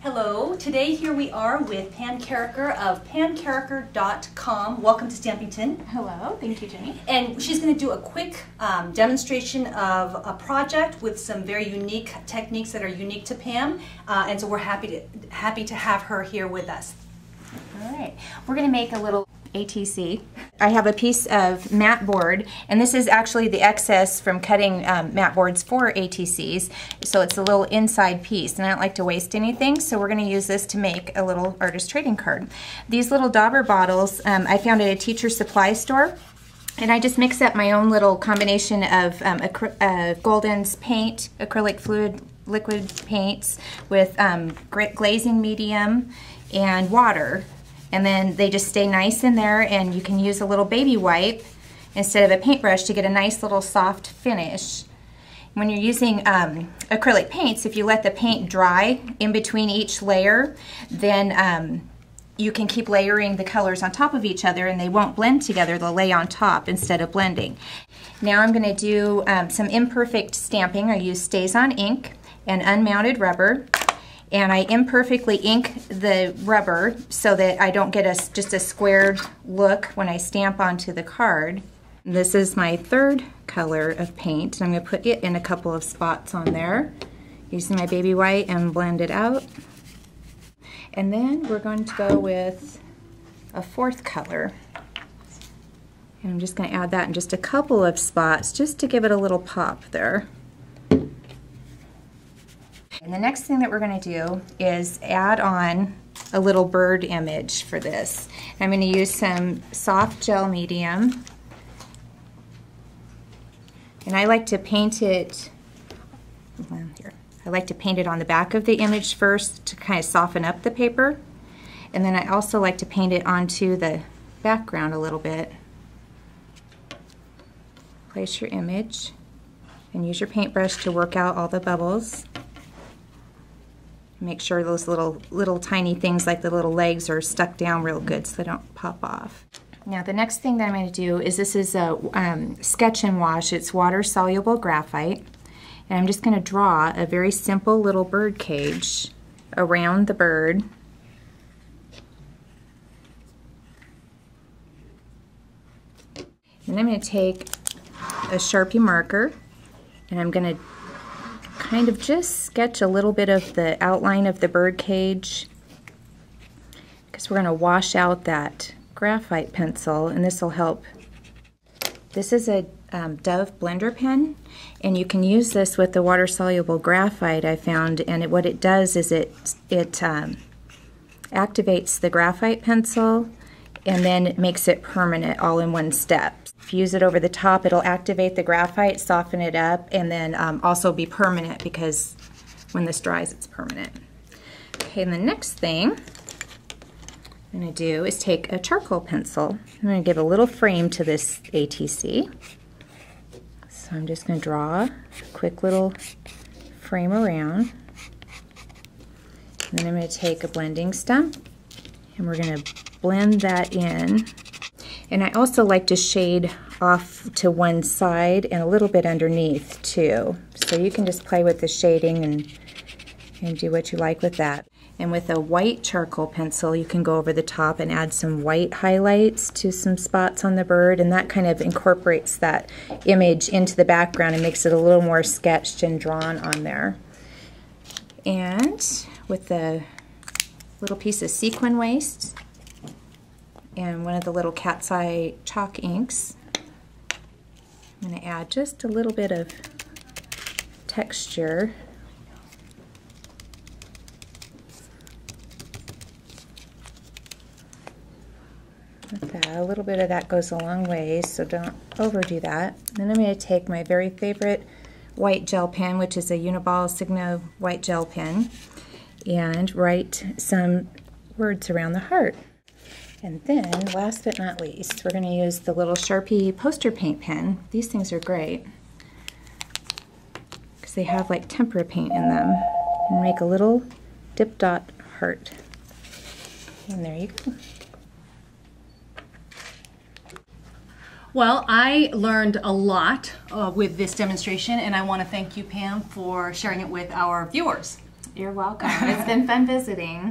Hello, today here we are with Pam Carriker of pamcarriker.com. Welcome to Stampington. Hello, thank you, Jenny. And she's going to do a quick demonstration of a project with some very unique techniques that are unique to Pam. And so we're happy to have her here with us. All right, we're going to make a little ATC. I have a piece of mat board, and this is actually the excess from cutting mat boards for ATCs, so it's a little inside piece, and I don't like to waste anything, so we're going to use this to make a little artist trading card. These little dauber bottles I found at a teacher supply store, and I just mix up my own little combination of Golden's paint, acrylic fluid liquid paints with glazing medium and water. And then they just stay nice in there, and you can use a little baby wipe instead of a paintbrush to get a nice little soft finish. When you're using acrylic paints, if you let the paint dry in between each layer, then you can keep layering the colors on top of each other and they won't blend together. They'll lay on top instead of blending. Now I'm going to do some imperfect stamping. I use StazOn ink and unmounted rubber. And I imperfectly ink the rubber so that I don't get just a squared look when I stamp onto the card. This is my third color of paint. I'm going to put it in a couple of spots on there using my baby white and blend it out. And then we're going to go with a fourth color. And I'm just going to add that in just a couple of spots just to give it a little pop there. And the next thing that we're going to do is add on a little bird image for this. I'm going to use some soft gel medium, and I like to paint it, I like to paint it on the back of the image first to kind of soften up the paper, and then I also like to paint it onto the background a little bit. Place your image and use your paintbrush to work out all the bubbles. Make sure those little tiny things like the little legs are stuck down real good so they don't pop off. Now the next thing that I'm going to do is this is a sketch and wash. It's water soluble graphite, and I'm just going to draw a very simple little bird cage around the bird. And I'm going to take a Sharpie marker and I'm going to kind of just sketch a little bit of the outline of the bird cage, because we're going to wash out that graphite pencil, and this will help. This is a Dove blender pen, and you can use this with the water soluble graphite I found, and what it does is it activates the graphite pencil and then it makes it permanent all in one step. If you use it over the top, it'll activate the graphite, soften it up, and then also be permanent, because when this dries, it's permanent. Okay, and the next thing I'm going to do is take a charcoal pencil. I'm going to give a little frame to this ATC. So I'm just going to draw a quick little frame around. And then I'm going to take a blending stump, and we're going to blend that in. And I also like to shade off to one side and a little bit underneath too. So you can just play with the shading and do what you like with that. And with a white charcoal pencil, you can go over the top and add some white highlights to some spots on the bird, and that kind of incorporates that image into the background and makes it a little more sketched and drawn on there. And with the little piece of sequin waste and one of the little cat's eye chalk inks, I'm going to add just a little bit of texture. With that, a little bit of that goes a long way, so don't overdo that. Then I'm going to take my very favorite white gel pen, which is a Uniball Sigma white gel pen, and write some words around the heart. And then, last but not least, we're going to use the little Sharpie poster paint pen. These things are great because they have like tempera paint in them. And make a little dip dot heart. And there you go. Well, I learned a lot with this demonstration, and I want to thank you, Pam, for sharing it with our viewers. You're welcome. It's been fun visiting.